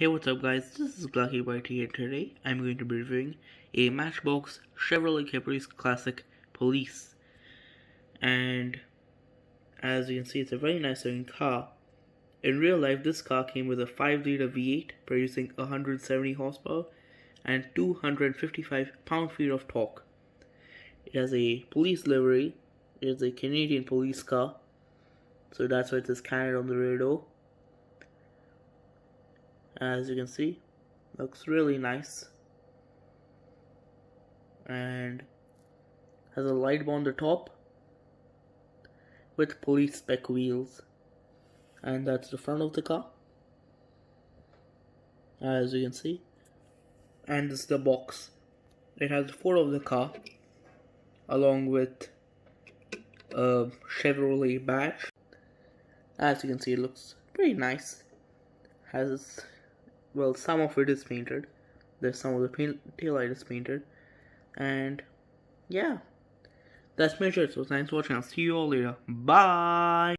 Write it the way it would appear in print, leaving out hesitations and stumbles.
Hey, what's up guys, this is Glucky right here. Today I'm going to be reviewing a Matchbox Chevrolet Caprice Classic Police. And as you can see, it's a very nice looking car. In real life, this car came with a 5-liter V8 producing 170 horsepower and 255 pound-feet of torque. It has a police livery. It is a Canadian police car, so that's why it says Canada on the radar. As you can see, looks really nice and has a light bar on the top with police spec wheels, and that's the front of the car, as you can see. And this is the box. It has the photo of the car along with a Chevrolet badge. As you can see, it looks pretty nice. Has, well, some of it is painted. There's some of the tail light is painted. And yeah, that's my shirt. So thanks for watching. I'll see you all later. Bye.